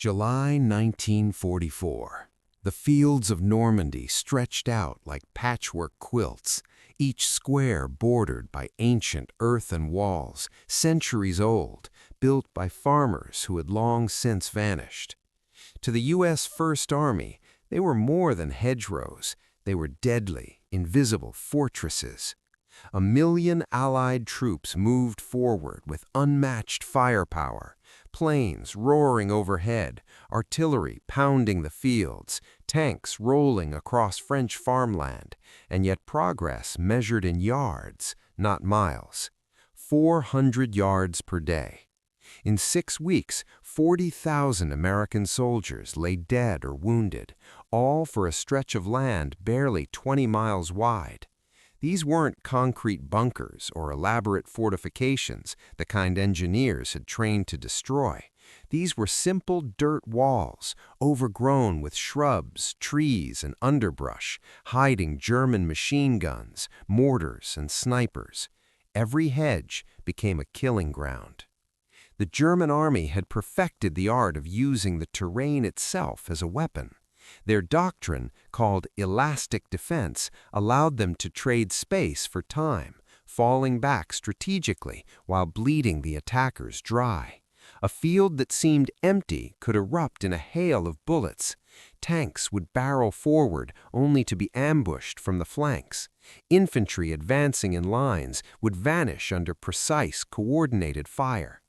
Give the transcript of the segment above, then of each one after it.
July 1944. The fields of Normandy stretched out like patchwork quilts, each square bordered by ancient earthen walls, centuries old, built by farmers who had long since vanished. To the U.S. First Army, they were more than hedgerows. They were deadly, invisible fortresses. 1 million Allied troops moved forward with unmatched firepower, planes roaring overhead, artillery pounding the fields, tanks rolling across French farmland, and yet progress measured in yards, not miles. 400 yards per day. In 6 weeks, 40,000 American soldiers lay dead or wounded, all for a stretch of land barely 20 miles wide. These weren't concrete bunkers or elaborate fortifications, the kind engineers had trained to destroy. These were simple dirt walls, overgrown with shrubs, trees, and underbrush, hiding German machine guns, mortars, and snipers. Every hedge became a killing ground. The German army had perfected the art of using the terrain itself as a weapon. Their doctrine, called elastic defense, allowed them to trade space for time, falling back strategically while bleeding the attackers dry. A field that seemed empty could erupt in a hail of bullets. Tanks would barrel forward only to be ambushed from the flanks. Infantry advancing in lines would vanish under precise, coordinated fire.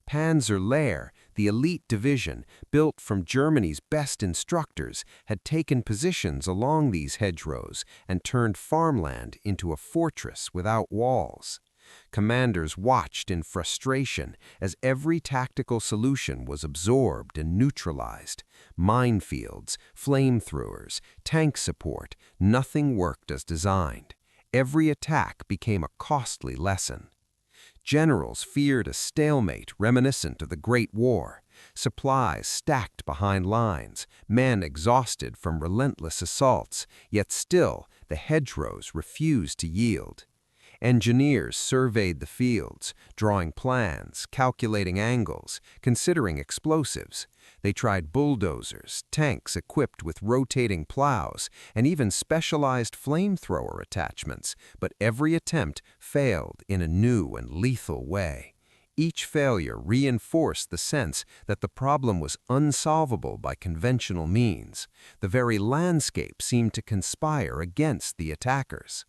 Panzer Lehr, the elite division, built from Germany's best instructors, had taken positions along these hedgerows and turned farmland into a fortress without walls. Commanders watched in frustration as every tactical solution was absorbed and neutralized. Minefields, flamethrowers, tank support, nothing worked as designed. Every attack became a costly lesson. Generals feared a stalemate reminiscent of the Great War, supplies stacked behind lines, men exhausted from relentless assaults, yet still the hedgerows refused to yield. Engineers surveyed the fields, drawing plans, calculating angles, considering explosives. They tried bulldozers, tanks equipped with rotating plows, and even specialized flamethrower attachments, but every attempt failed in a new and lethal way. Each failure reinforced the sense that the problem was unsolvable by conventional means. The very landscape seemed to conspire against the attackers.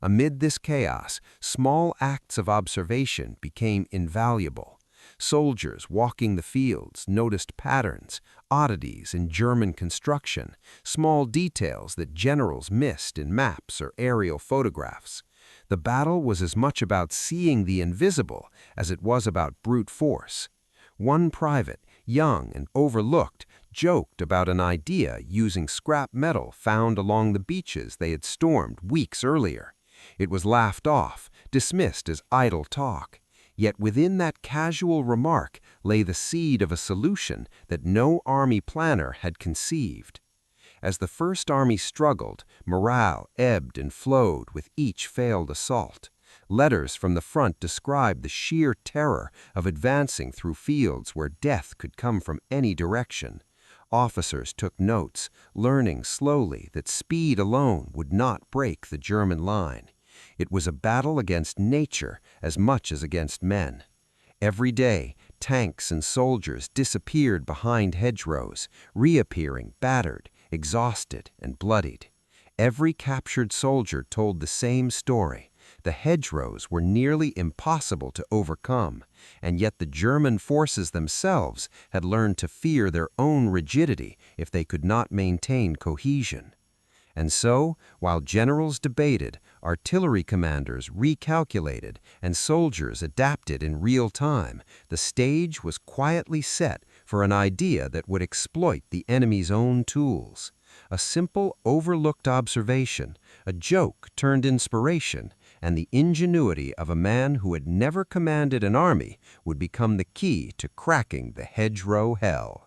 Amid this chaos, small acts of observation became invaluable. Soldiers walking the fields noticed patterns, oddities in German construction, small details that generals missed in maps or aerial photographs. The battle was as much about seeing the invisible as it was about brute force. One private, young and overlooked, joked about an idea using scrap metal found along the beaches they had stormed weeks earlier. It was laughed off, dismissed as idle talk. Yet within that casual remark lay the seed of a solution that no army planner had conceived. As the First Army struggled, morale ebbed and flowed with each failed assault. Letters from the front described the sheer terror of advancing through fields where death could come from any direction. Officers took notes, learning slowly that speed alone would not break the German line. It was a battle against nature as much as against men. Every day, tanks and soldiers disappeared behind hedgerows, reappearing battered, exhausted, and bloodied. Every captured soldier told the same story. The hedgerows were nearly impossible to overcome, and yet the German forces themselves had learned to fear their own rigidity if they could not maintain cohesion. And so, while generals debated, artillery commanders recalculated, and soldiers adapted in real time, the stage was quietly set for an idea that would exploit the enemy's own tools. A simple, overlooked observation, a joke turned inspiration, and the ingenuity of a man who had never commanded an army would become the key to cracking the hedgerow hell.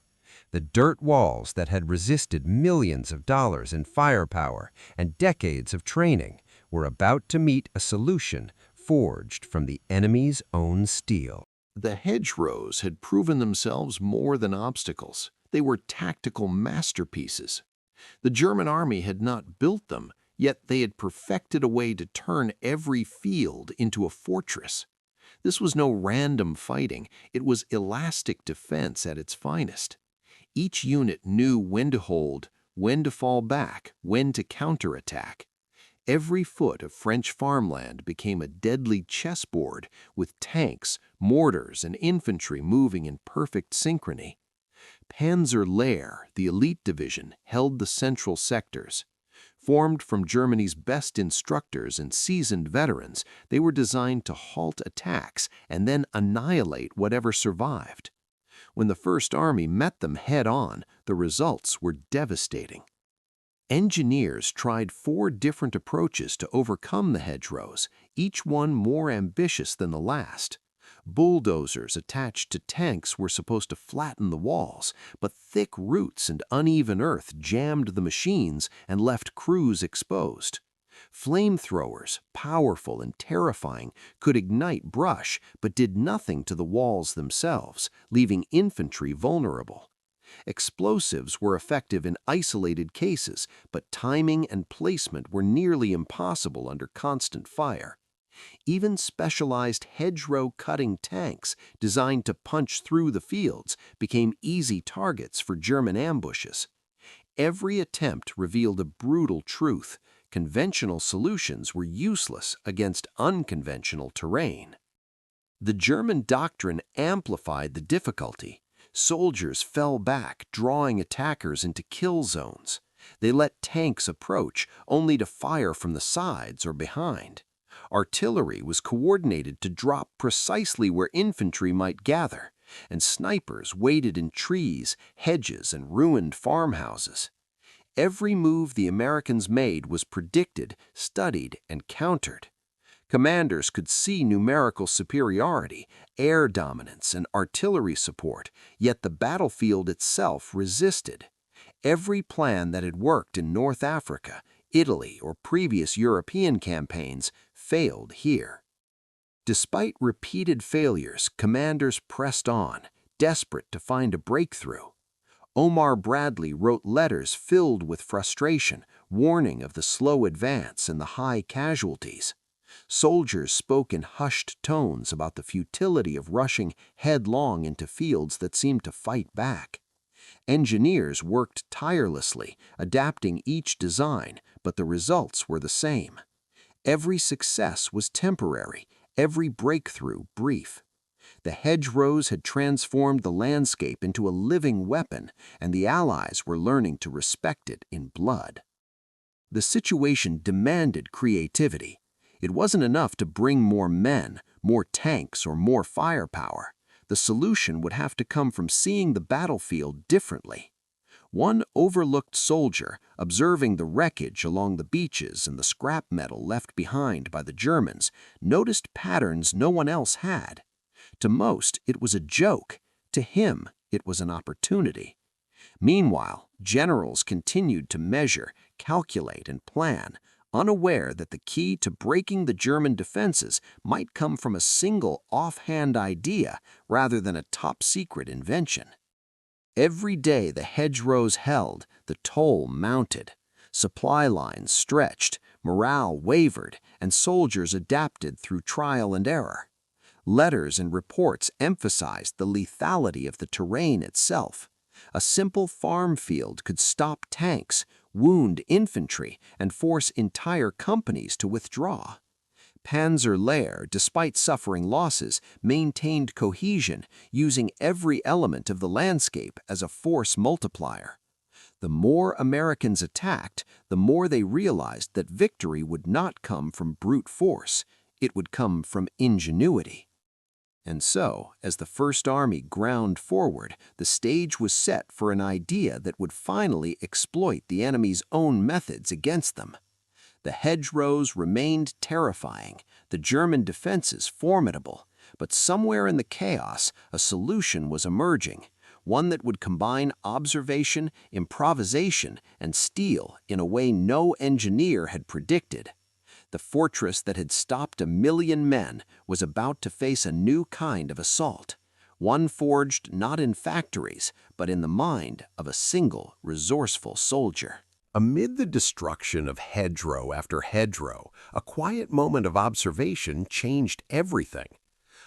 The dirt walls that had resisted millions of dollars in firepower and decades of training were about to meet a solution forged from the enemy's own steel. The hedgerows had proven themselves more than obstacles. They were tactical masterpieces. The German army had not built them, yet they had perfected a way to turn every field into a fortress. This was no random fighting, it was elastic defense at its finest. Each unit knew when to hold, when to fall back, when to counterattack. Every foot of French farmland became a deadly chessboard with tanks, mortars, and infantry moving in perfect synchrony. Panzer Lehr, the elite division, held the central sectors. Formed from Germany's best instructors and seasoned veterans, they were designed to halt attacks and then annihilate whatever survived. When the First Army met them head-on, the results were devastating. Engineers tried 4 different approaches to overcome the hedgerows, each one more ambitious than the last. Bulldozers attached to tanks were supposed to flatten the walls, but thick roots and uneven earth jammed the machines and left crews exposed. Flamethrowers, powerful and terrifying, could ignite brush but did nothing to the walls themselves, leaving infantry vulnerable. Explosives were effective in isolated cases, but timing and placement were nearly impossible under constant fire. Even specialized hedgerow-cutting tanks designed to punch through the fields became easy targets for German ambushes. Every attempt revealed a brutal truth: conventional solutions were useless against unconventional terrain. The German doctrine amplified the difficulty. Soldiers fell back, drawing attackers into kill zones. They let tanks approach, only to fire from the sides or behind. Artillery was coordinated to drop precisely where infantry might gather, and snipers waited in trees, hedges, and ruined farmhouses. Every move the Americans made was predicted, studied, and countered. Commanders could see numerical superiority, air dominance, and artillery support, yet the battlefield itself resisted. Every plan that had worked in North Africa, Italy, or previous European campaigns failed here. Despite repeated failures, commanders pressed on, desperate to find a breakthrough. Omar Bradley wrote letters filled with frustration, warning of the slow advance and the high casualties. Soldiers spoke in hushed tones about the futility of rushing headlong into fields that seemed to fight back. Engineers worked tirelessly, adapting each design, but the results were the same. Every success was temporary, every breakthrough brief. The hedgerows had transformed the landscape into a living weapon, and the Allies were learning to respect it in blood. The situation demanded creativity. It wasn't enough to bring more men, more tanks, or more firepower. The solution would have to come from seeing the battlefield differently. One overlooked soldier, observing the wreckage along the beaches and the scrap metal left behind by the Germans, noticed patterns no one else had. To most, it was a joke. To him, it was an opportunity. Meanwhile, generals continued to measure, calculate, and plan, unaware that the key to breaking the German defenses might come from a single offhand idea rather than a top-secret invention. Every day the hedgerows held, the toll mounted. Supply lines stretched, morale wavered, and soldiers adapted through trial and error. Letters and reports emphasized the lethality of the terrain itself. A simple farm field could stop tanks, wound infantry, and force entire companies to withdraw. Panzer Lehr, despite suffering losses, maintained cohesion, using every element of the landscape as a force multiplier. The more Americans attacked, the more they realized that victory would not come from brute force, it would come from ingenuity. And so, as the First Army ground forward, the stage was set for an idea that would finally exploit the enemy's own methods against them. The hedgerows remained terrifying, the German defenses formidable, but somewhere in the chaos, a solution was emerging, one that would combine observation, improvisation, and steel in a way no engineer had predicted. The fortress that had stopped 1 million men was about to face a new kind of assault, one forged not in factories, but in the mind of a single, resourceful soldier. Amid the destruction of hedgerow after hedgerow, a quiet moment of observation changed everything.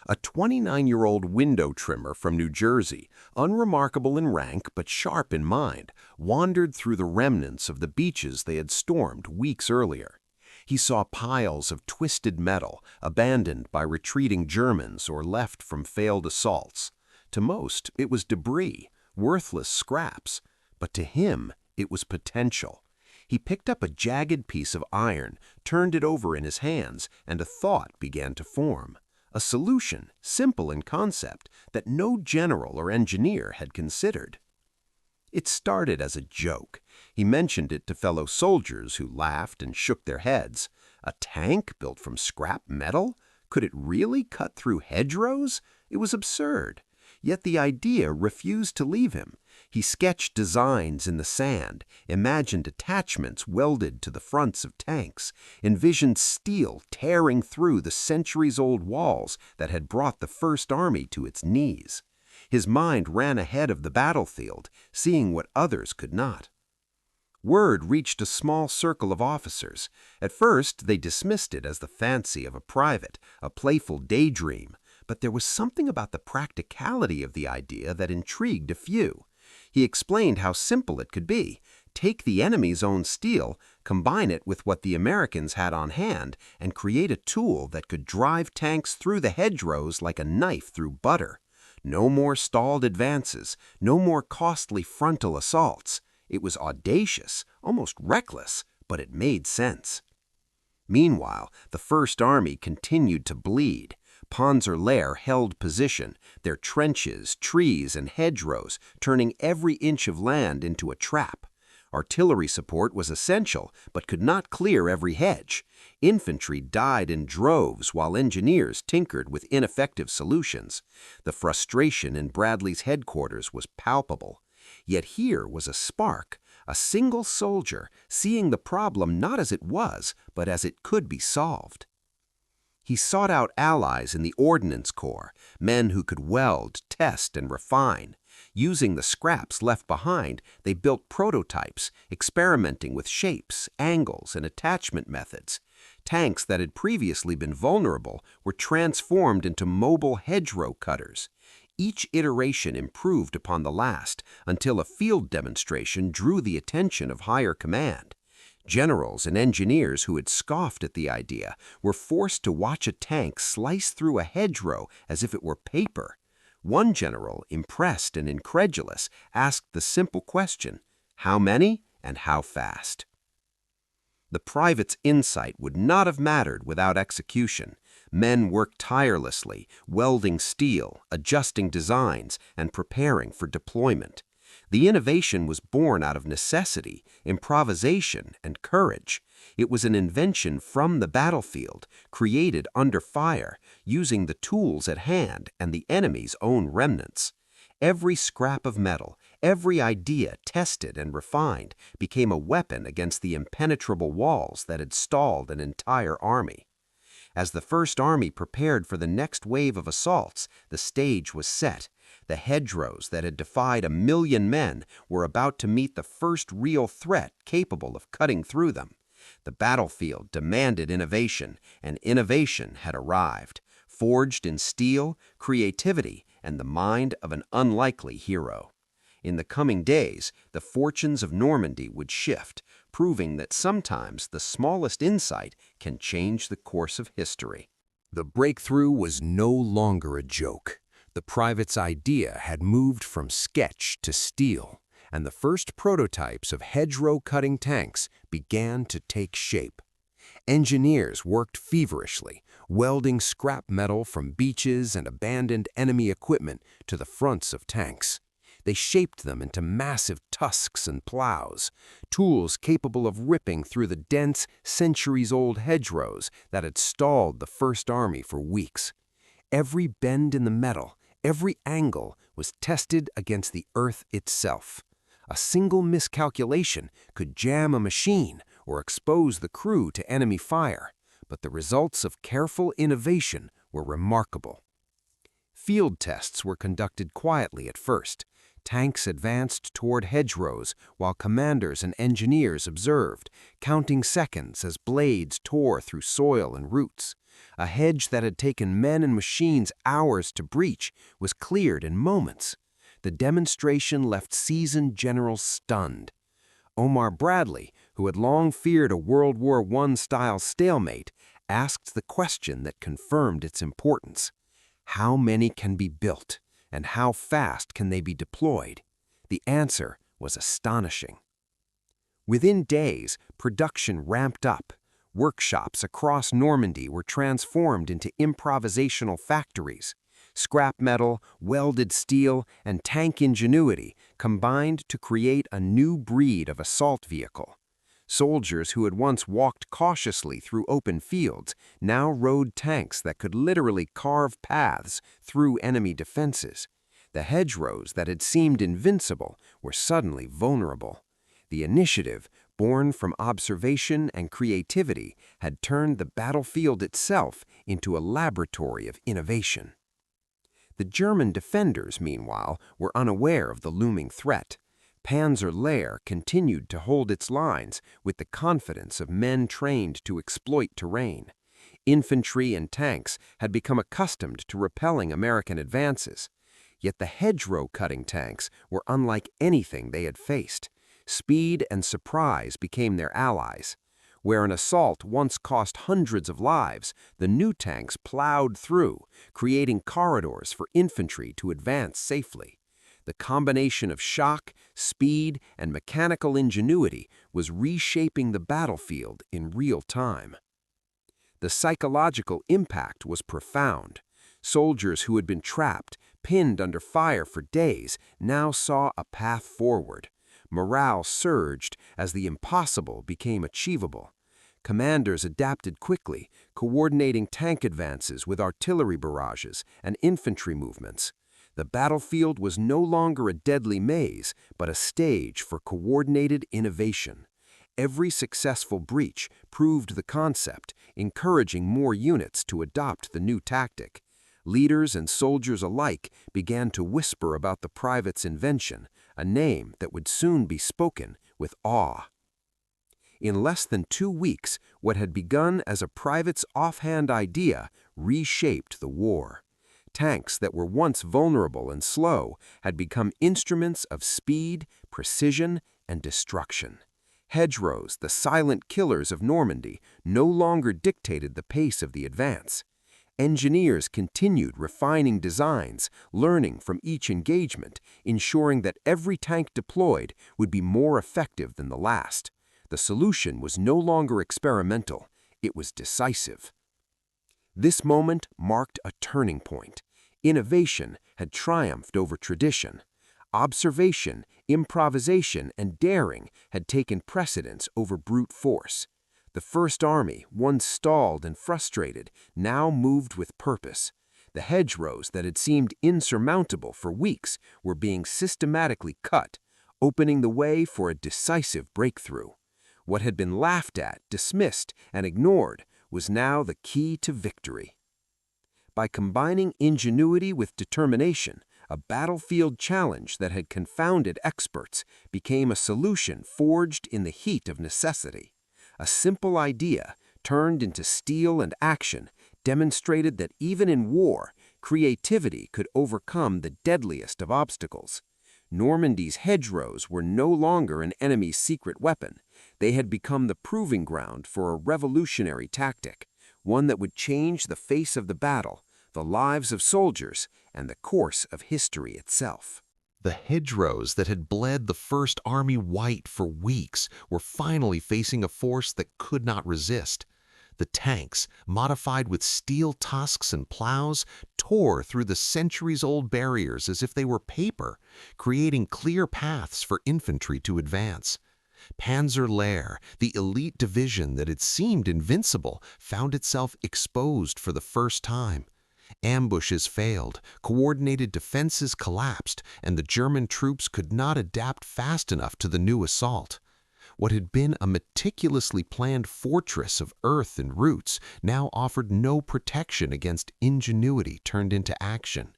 A 29-year-old window trimmer from New Jersey, unremarkable in rank but sharp in mind, wandered through the remnants of the beaches they had stormed weeks earlier. He saw piles of twisted metal, abandoned by retreating Germans or left from failed assaults. To most, it was debris, worthless scraps, but to him, it was potential. He picked up a jagged piece of iron, turned it over in his hands, and a thought began to form. A solution, simple in concept, that no general or engineer had considered. It started as a joke. He mentioned it to fellow soldiers who laughed and shook their heads. A tank built from scrap metal? Could it really cut through hedgerows? It was absurd. Yet the idea refused to leave him. He sketched designs in the sand, imagined attachments welded to the fronts of tanks, envisioned steel tearing through the centuries-old walls that had brought the First Army to its knees. His mind ran ahead of the battlefield, seeing what others could not. Word reached a small circle of officers. At first, they dismissed it as the fancy of a private, a playful daydream, but there was something about the practicality of the idea that intrigued a few. He explained how simple it could be. Take the enemy's own steel, combine it with what the Americans had on hand, and create a tool that could drive tanks through the hedgerows like a knife through butter. No more stalled advances, no more costly frontal assaults. It was audacious, almost reckless, but it made sense. Meanwhile, the First Army continued to bleed. Panzer Lehr held position, their trenches, trees, and hedgerows turning every inch of land into a trap. Artillery support was essential, but could not clear every hedge. Infantry died in droves while engineers tinkered with ineffective solutions. The frustration in Bradley's headquarters was palpable. Yet here was a spark, a single soldier seeing the problem not as it was, but as it could be solved. He sought out allies in the Ordnance Corps, men who could weld, test, and refine. Using the scraps left behind, they built prototypes, experimenting with shapes, angles, and attachment methods. Tanks that had previously been vulnerable were transformed into mobile hedgerow cutters. Each iteration improved upon the last until a field demonstration drew the attention of higher command. Generals and engineers who had scoffed at the idea were forced to watch a tank slice through a hedgerow as if it were paper. One general, impressed and incredulous, asked the simple question, how many and how fast? The private's insight would not have mattered without execution. Men worked tirelessly, welding steel, adjusting designs, and preparing for deployment. The innovation was born out of necessity, improvisation, and courage. It was an invention from the battlefield, created under fire, using the tools at hand and the enemy's own remnants. Every scrap of metal, every idea tested and refined, became a weapon against the impenetrable walls that had stalled an entire army. As the First Army prepared for the next wave of assaults, the stage was set. The hedgerows that had defied 1,000,000 men were about to meet the first real threat capable of cutting through them. The battlefield demanded innovation, and innovation had arrived, forged in steel, creativity, and the mind of an unlikely hero. In the coming days, the fortunes of Normandy would shift, proving that sometimes the smallest insight can change the course of history. The breakthrough was no longer a joke. The private's idea had moved from sketch to steel, and the first prototypes of hedgerow-cutting tanks began to take shape. Engineers worked feverishly, welding scrap metal from beaches and abandoned enemy equipment to the fronts of tanks. They shaped them into massive tusks and plows, tools capable of ripping through the dense, centuries-old hedgerows that had stalled the First Army for weeks. Every bend in the metal, every angle was tested against the earth itself. A single miscalculation could jam a machine or expose the crew to enemy fire, but the results of careful innovation were remarkable. Field tests were conducted quietly at first. Tanks advanced toward hedgerows while commanders and engineers observed, counting seconds as blades tore through soil and roots. A hedge that had taken men and machines hours to breach was cleared in moments. The demonstration left seasoned generals stunned. Omar Bradley, who had long feared a World War I-style stalemate, asked the question that confirmed its importance. How many can be built, and how fast can they be deployed? The answer was astonishing. Within days, production ramped up. Workshops across Normandy were transformed into improvisational factories. Scrap metal, welded steel, and tank ingenuity combined to create a new breed of assault vehicle. Soldiers who had once walked cautiously through open fields now rode tanks that could literally carve paths through enemy defenses. The hedgerows that had seemed invincible were suddenly vulnerable. The initiative, born from observation and creativity, had turned the battlefield itself into a laboratory of innovation. The German defenders, meanwhile, were unaware of the looming threat. Panzer Lehr continued to hold its lines with the confidence of men trained to exploit terrain. Infantry and tanks had become accustomed to repelling American advances. Yet the hedgerow-cutting tanks were unlike anything they had faced. Speed and surprise became their allies. Where an assault once cost hundreds of lives, the new tanks plowed through, creating corridors for infantry to advance safely. The combination of shock, speed, and mechanical ingenuity was reshaping the battlefield in real time. The psychological impact was profound. Soldiers who had been trapped, pinned under fire for days, now saw a path forward. Morale surged as the impossible became achievable. Commanders adapted quickly, coordinating tank advances with artillery barrages and infantry movements. The battlefield was no longer a deadly maze, but a stage for coordinated innovation. Every successful breach proved the concept, encouraging more units to adopt the new tactic. Leaders and soldiers alike began to whisper about the private's invention, a name that would soon be spoken with awe. In less than 2 weeks, what had begun as a private's offhand idea reshaped the war. Tanks that were once vulnerable and slow had become instruments of speed, precision, and destruction. Hedgerows, the silent killers of Normandy, no longer dictated the pace of the advance. Engineers continued refining designs, learning from each engagement, ensuring that every tank deployed would be more effective than the last. The solution was no longer experimental, it was decisive. This moment marked a turning point. Innovation had triumphed over tradition. Observation, improvisation, and daring had taken precedence over brute force. The First Army, once stalled and frustrated, now moved with purpose. The hedgerows that had seemed insurmountable for weeks were being systematically cut, opening the way for a decisive breakthrough. What had been laughed at, dismissed, and ignored was now the key to victory. By combining ingenuity with determination, a battlefield challenge that had confounded experts became a solution forged in the heat of necessity. A simple idea, turned into steel and action, demonstrated that even in war, creativity could overcome the deadliest of obstacles. Normandy's hedgerows were no longer an enemy's secret weapon. They had become the proving ground for a revolutionary tactic, one that would change the face of the battle, the lives of soldiers, and the course of history itself. The hedgerows that had bled the First Army white for weeks were finally facing a force that could not resist. The tanks, modified with steel tusks and plows, tore through the centuries-old barriers as if they were paper, creating clear paths for infantry to advance. Panzer Lehr, the elite division that had seemed invincible, found itself exposed for the first time. Ambushes failed, coordinated defenses collapsed, and the German troops could not adapt fast enough to the new assault. What had been a meticulously planned fortress of earth and roots now offered no protection against ingenuity turned into action.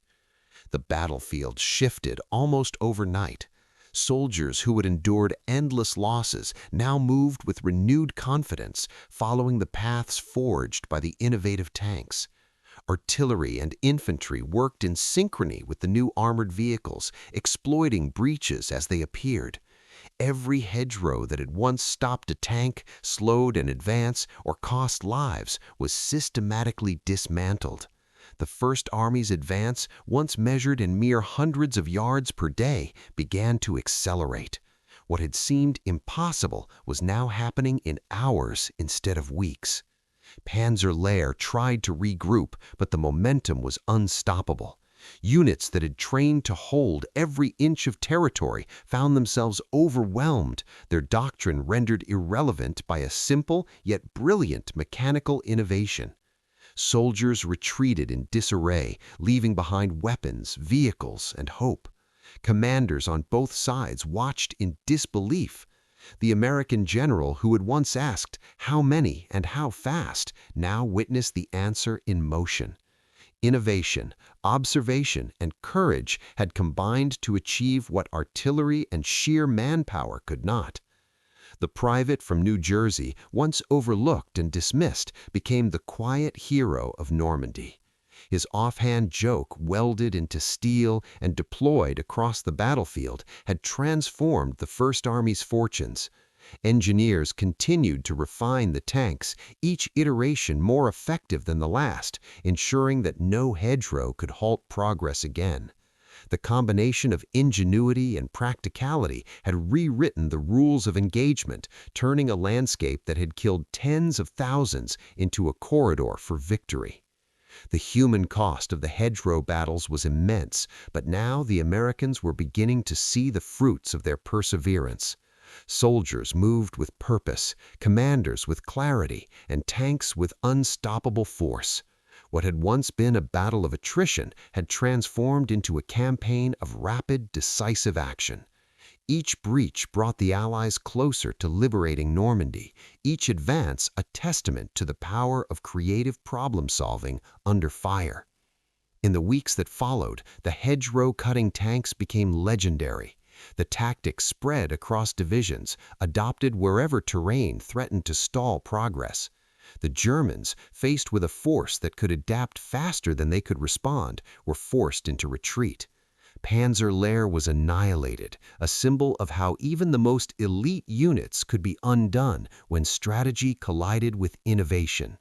The battlefield shifted almost overnight. Soldiers who had endured endless losses now moved with renewed confidence, following the paths forged by the innovative tanks. Artillery and infantry worked in synchrony with the new armored vehicles, exploiting breaches as they appeared. Every hedgerow that had once stopped a tank, slowed an advance, or cost lives was systematically dismantled. The First Army's advance, once measured in mere hundreds of yards per day, began to accelerate. What had seemed impossible was now happening in hours instead of weeks. Panzer Lehr tried to regroup, but the momentum was unstoppable. Units that had trained to hold every inch of territory found themselves overwhelmed, their doctrine rendered irrelevant by a simple yet brilliant mechanical innovation. Soldiers retreated in disarray, leaving behind weapons, vehicles, and hope. Commanders on both sides watched in disbelief. The American general who had once asked, "How many and how fast?" now witnessed the answer in motion. Innovation, observation, and courage had combined to achieve what artillery and sheer manpower could not. The private from New Jersey, once overlooked and dismissed, became the quiet hero of Normandy. His offhand joke, welded into steel and deployed across the battlefield, had transformed the First Army's fortunes. Engineers continued to refine the tanks, each iteration more effective than the last, ensuring that no hedgerow could halt progress again. The combination of ingenuity and practicality had rewritten the rules of engagement, turning a landscape that had killed tens of thousands into a corridor for victory. The human cost of the hedgerow battles was immense, but now the Americans were beginning to see the fruits of their perseverance. Soldiers moved with purpose, commanders with clarity, and tanks with unstoppable force. What had once been a battle of attrition had transformed into a campaign of rapid, decisive action. Each breach brought the Allies closer to liberating Normandy, each advance a testament to the power of creative problem-solving under fire. In the weeks that followed, the hedgerow-cutting tanks became legendary. The tactics spread across divisions, adopted wherever terrain threatened to stall progress. The Germans, faced with a force that could adapt faster than they could respond, were forced into retreat. Panzer Lehr was annihilated, a symbol of how even the most elite units could be undone when strategy collided with innovation.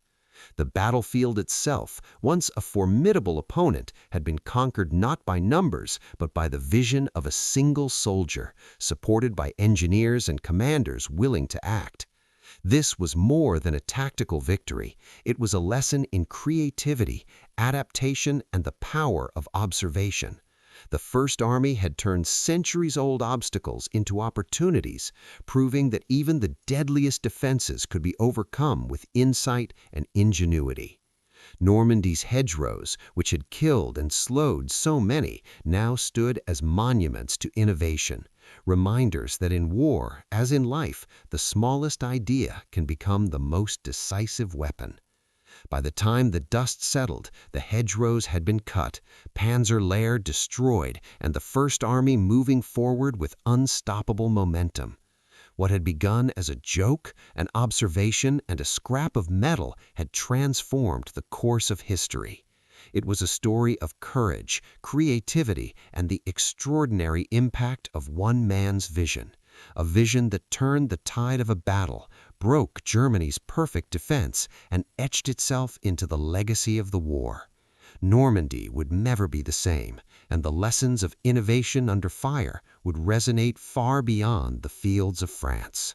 The battlefield itself, once a formidable opponent, had been conquered not by numbers, but by the vision of a single soldier, supported by engineers and commanders willing to act. This was more than a tactical victory. It was a lesson in creativity, adaptation, and the power of observation. The First Army had turned centuries-old obstacles into opportunities, proving that even the deadliest defenses could be overcome with insight and ingenuity. Normandy's hedgerows, which had killed and slowed so many, now stood as monuments to innovation, reminders that in war, as in life, the smallest idea can become the most decisive weapon. By the time the dust settled, the hedgerows had been cut, Panzer Lehr destroyed, and the First Army moving forward with unstoppable momentum. What had begun as a joke, an observation, and a scrap of metal had transformed the course of history. It was a story of courage, creativity, and the extraordinary impact of one man's vision. A vision that turned the tide of a battle, broke Germany's perfect defense, and etched itself into the legacy of the war. Normandy would never be the same, and the lessons of innovation under fire would resonate far beyond the fields of France.